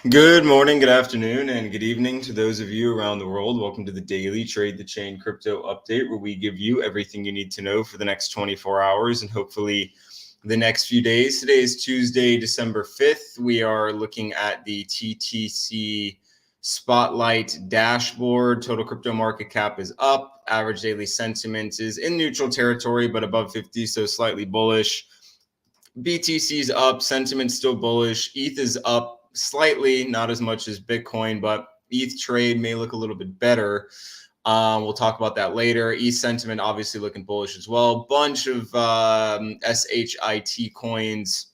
Good morning, good afternoon, and good evening to those of you around the world. Welcome to the daily Trade the Chain crypto update, where we give you everything you need to know for the next 24 hours and hopefully the next few days. Today is Tuesday, December 5th. We are looking at the TTC Spotlight dashboard. Total crypto market cap is up. Average daily sentiment is in neutral territory, but above 50, so slightly bullish. BTC's up, sentiment's still bullish. ETH is up slightly, not as much as Bitcoin, but ETH trade may look a little bit better. We'll talk about that later. ETH sentiment obviously looking bullish as well. Bunch of SHIT coins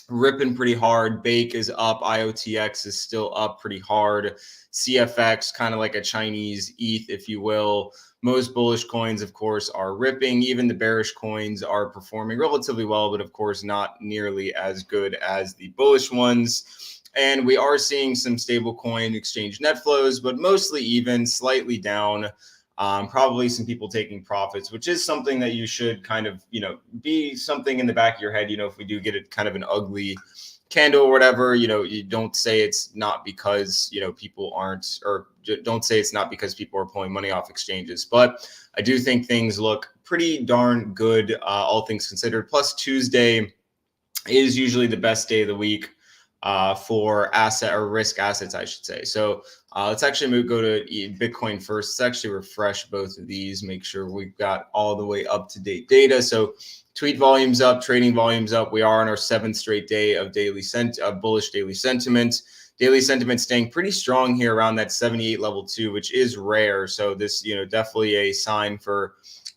ripping pretty hard. Bake is up. IOTX is still up pretty hard. CFX, kind of like a Chinese ETH, if you will. Most bullish coins, of course, are ripping. Even the bearish coins are performing relatively well, but of course, not nearly as good as the bullish ones. And we are seeing some stable coin exchange net flows, but mostly even, slightly down. Probably some people taking profits, which is something that you should kind of, be something in the back of your head. If we do get it kind of an ugly candle or whatever, you don't say it's not because, people aren't, or don't say it's not because people are pulling money off exchanges. But I do think things look pretty darn good, all things considered. Plus, Tuesday is usually the best day of the week for asset or risk assets, I should say. So let's actually go to Bitcoin first. Let's actually refresh both of these, make sure we've got all the way up to date data. So tweet volumes up, trading volumes up. We are on our 7th straight day of bullish daily sentiment. Daily sentiment staying pretty strong here around that 78 level 2, which is rare. So this, definitely a sign for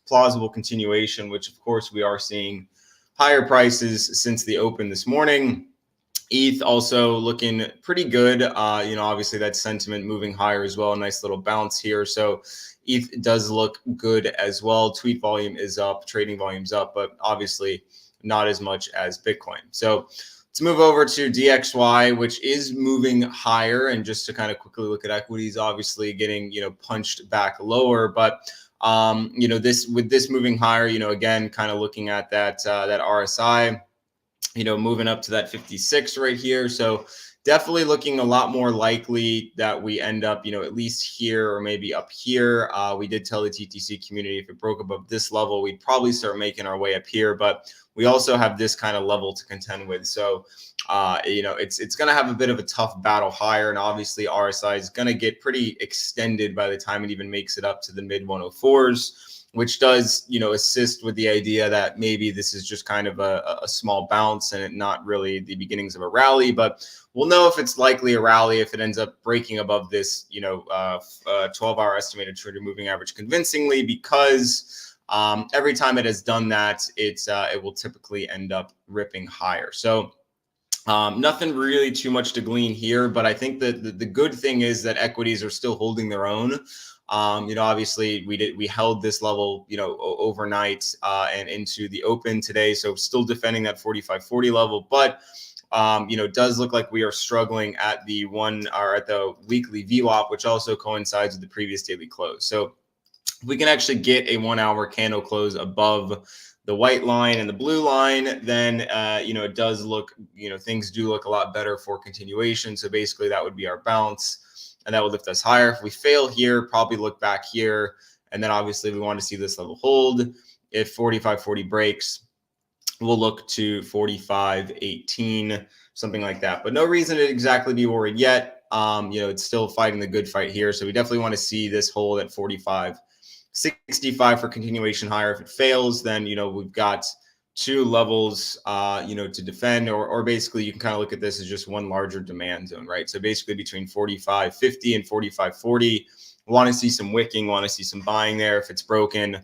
plausible continuation, which of course we are seeing higher prices since the open this morning. ETH also looking pretty good. Obviously that sentiment moving higher as well. A nice little bounce here. So ETH does look good as well. Tweet volume is up, trading volume's up, but obviously not as much as Bitcoin. So let's move over to DXY, which is moving higher. And just to kind of quickly look at equities, obviously getting, punched back lower. But this moving higher, again, kind of looking at that RSI, moving up to that 56 right here. So definitely looking a lot more likely that we end up, at least here or maybe up here. We did tell the TTC community if it broke above this level, we'd probably start making our way up here. But we also have this kind of level to contend with. So, it's going to have a bit of a tough battle higher. And obviously RSI is going to get pretty extended by the time it even makes it up to the mid 104s. Which does, assist with the idea that maybe this is just kind of a small bounce and not really the beginnings of a rally. But we'll know if it's likely a rally if it ends up breaking above this, 12-hour estimated trigger moving average convincingly, because every time it has done that, it will typically end up ripping higher. So nothing really too much to glean here, but I think that the good thing is that equities are still holding their own. Obviously we held this level, overnight and into the open today. So still defending that 45.40 level, but it does look like we are struggling at the weekly VWAP, which also coincides with the previous daily close. So if we can actually get a 1 hour candle close above the white line and the blue line, then, it does look, things do look a lot better for continuation. So basically that would be our bounce, and that would lift us higher. If we fail here, probably look back here. And then obviously we want to see this level hold. If 45.40 breaks, we'll look to 45.18, something like that. But no reason to exactly be worried yet. It's still fighting the good fight here. So we definitely want to see this hold at 45.65 for continuation higher. If it fails, then, we've got two levels, to defend, or basically you can kind of look at this as just one larger demand zone, right? So basically between 45.50 and 45.40, want to see some wicking, want to see some buying there. If it's broken,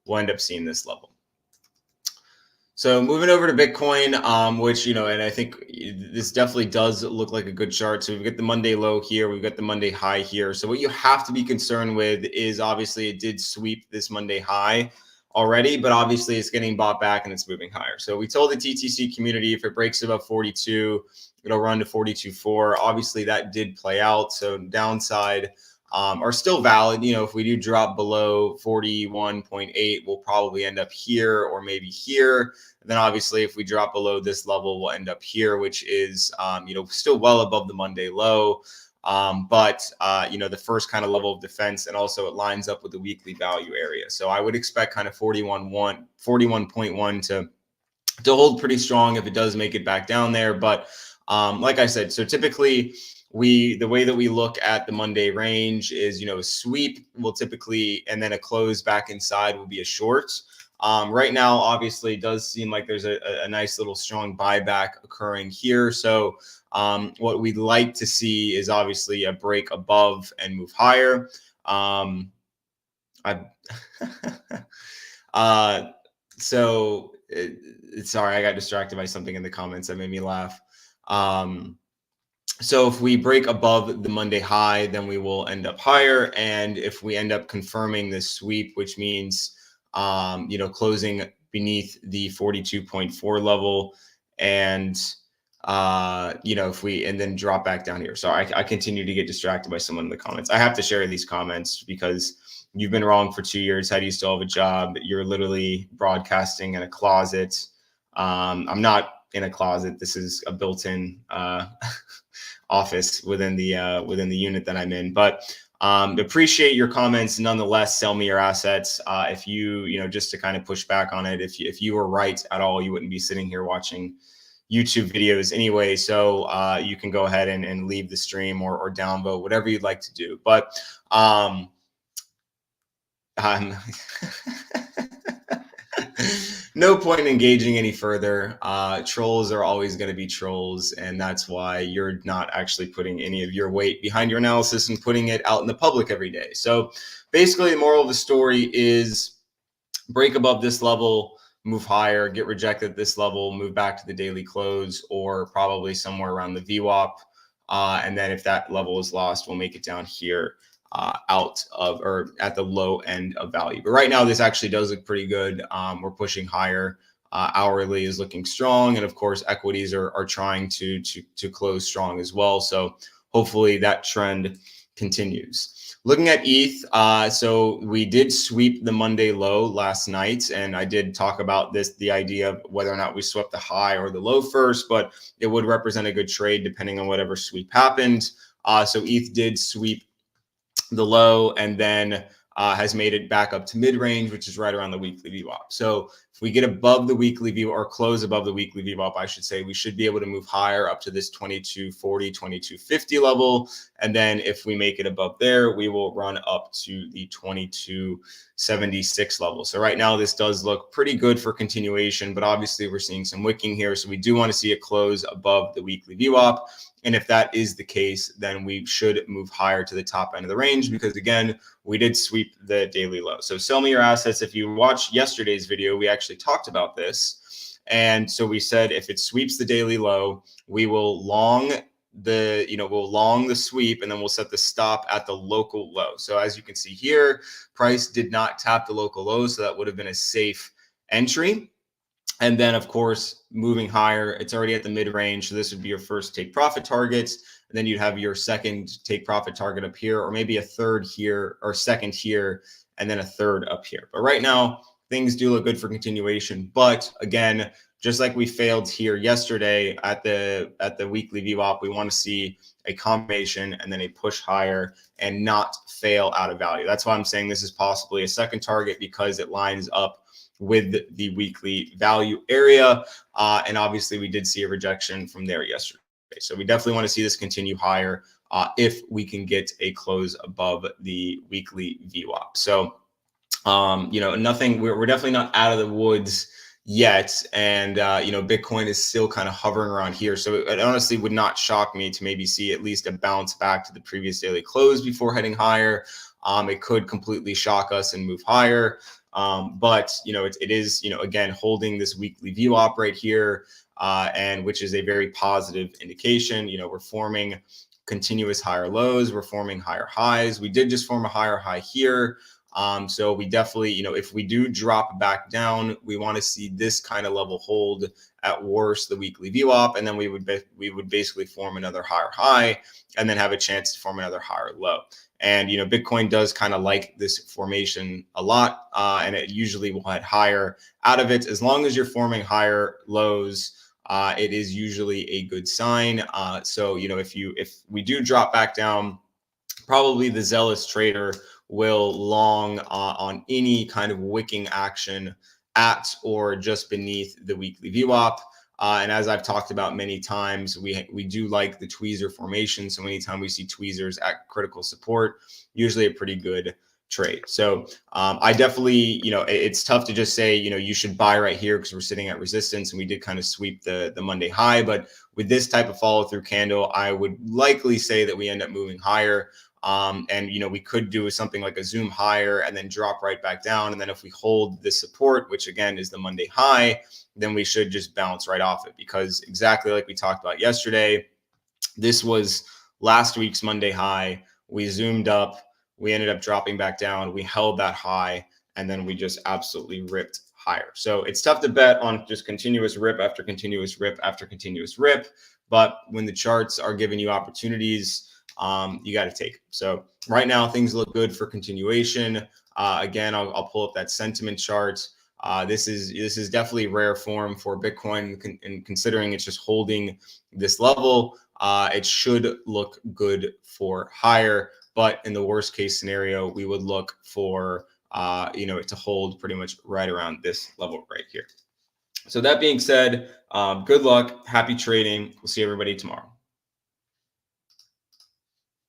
we'll end up seeing this level. So moving over to Bitcoin, which, and I think this definitely does look like a good chart. So we've got the Monday low here. We've got the Monday high here. So what you have to be concerned with is obviously it did sweep this Monday high already, but obviously it's getting bought back and it's moving higher. So we told the TTC community if it breaks above 42, it'll run to 42.4. Obviously that did play out. So downside are still valid. You know, if we do drop below 41.8, we'll probably end up here or maybe here. And then obviously if we drop below this level, we'll end up here, which is, you know, still well above the Monday low. But you know, the first kind of level of defense, and also it lines up with the weekly value area. So I would expect kind of 41.1 to hold pretty strong if it does make it back down there. But like I said, so typically the way that we look at the Monday range is, you know, a sweep will typically, and then a close back inside will be a short. Right now, obviously, it does seem like there's a nice little strong buyback occurring here. So what we'd like to see is obviously a break above and move higher. Sorry, I got distracted by something in the comments that made me laugh. So if we break above the Monday high, then we will end up higher. And if we end up confirming this sweep, which means, you know, closing beneath the 42.4 level, and, you know, if we, and then drop back down here. So I continue to get distracted by someone in the comments. I have to share these comments because you've been wrong for 2 years. How do you still have a job? You're literally broadcasting in a closet. I'm not in a closet. This is a built-in office within the unit that I'm in. But appreciate your comments nonetheless. Sell me your assets. If you know, just to kind of push back on it, if you were right at all, you wouldn't be sitting here watching YouTube videos anyway. So you can go ahead and leave the stream or downvote, whatever you'd like to do. But no point in engaging any further. Trolls are always going to be trolls, and that's why you're not actually putting any of your weight behind your analysis and putting it out in the public every day. So basically, the moral of the story is break above this level, move higher, get rejected at this level, move back to the daily close, or probably somewhere around the VWAP. And then if that level is lost, we'll make it down here. Out of, or at the low end of value. But right now, this actually does look pretty good. We're pushing higher. Hourly is looking strong. And of course, equities are trying to close strong as well. So hopefully that trend continues. Looking at ETH, so we did sweep the Monday low last night. And I did talk about this, the idea of whether or not we swept the high or the low first, but it would represent a good trade depending on whatever sweep happened. So ETH did sweep the low, and then has made it back up to mid-range, which is right around the weekly VWAP. So if we get above the weekly VWAP, or close above the weekly VWAP, I should say, we should be able to move higher up to this 2240, 2250 level. And then if we make it above there, we will run up to the 2276 level. So right now, this does look pretty good for continuation, but obviously we're seeing some wicking here. So we do want to see a close above the weekly VWAP. And if that is the case, then we should move higher to the top end of the range, because again, we did sweep the daily low. So sell me your assets. If you watched yesterday's video, we actually talked about this. And so we said, if it sweeps the daily low, we will long the, we'll long the sweep, and then we'll set the stop at the local low. So as you can see here, price did not tap the local low. So that would have been a safe entry. And then, of course, moving higher, it's already at the mid-range. So this would be your first take profit targets. And then you'd have your second take profit target up here, or maybe a third here, or second here, and then a third up here. But right now, things do look good for continuation. But again, just like we failed here yesterday at the weekly VWAP, we want to see a combination and then a push higher and not fail out of value. That's why I'm saying this is possibly a second target, because it lines up with the weekly value area. And obviously we did see a rejection from there yesterday. So we definitely want to see this continue higher if we can get a close above the weekly VWAP. So, nothing, we're definitely not out of the woods yet. And, Bitcoin is still kind of hovering around here. So it honestly would not shock me to maybe see at least a bounce back to the previous daily close before heading higher. It could completely shock us and move higher. But it is, again, holding this weekly VWAP right here, and which is a very positive indication. We're forming continuous higher lows. We're forming higher highs. We did just form a higher high here. So we definitely, if we do drop back down, we want to see this kind of level hold, at worst the weekly VWAP, and then we would basically form another higher high and then have a chance to form another higher low. And Bitcoin does kind of like this formation a lot, and it usually will head higher out of it. As long as you're forming higher lows, it is usually a good sign. So if we do drop back down, probably the zealous trader will long on any kind of wicking action at or just beneath the weekly VWAP. And as I've talked about many times, we do like the tweezer formation. So anytime we see tweezers at critical support, usually a pretty good trade. So I definitely, it's tough to just say, you should buy right here because we're sitting at resistance, and we did kind of sweep the Monday high. But with this type of follow through candle, I would likely say that we end up moving higher. And we could do something like a zoom higher and then drop right back down. And then if we hold this support, which again is the Monday high, then we should just bounce right off it, because exactly like we talked about yesterday, this was last week's Monday high. We zoomed up, we ended up dropping back down, we held that high, and then we just absolutely ripped higher. So it's tough to bet on just continuous rip after continuous rip after continuous rip. But when the charts are giving you opportunities, you got to take. So right now things look good for continuation. Again, I'll pull up that sentiment chart. This is definitely rare form for Bitcoin, and considering it's just holding this level, it should look good for higher. But in the worst case scenario, we would look for it to hold pretty much right around this level right here. So that being said, good luck, happy trading. We'll see everybody tomorrow.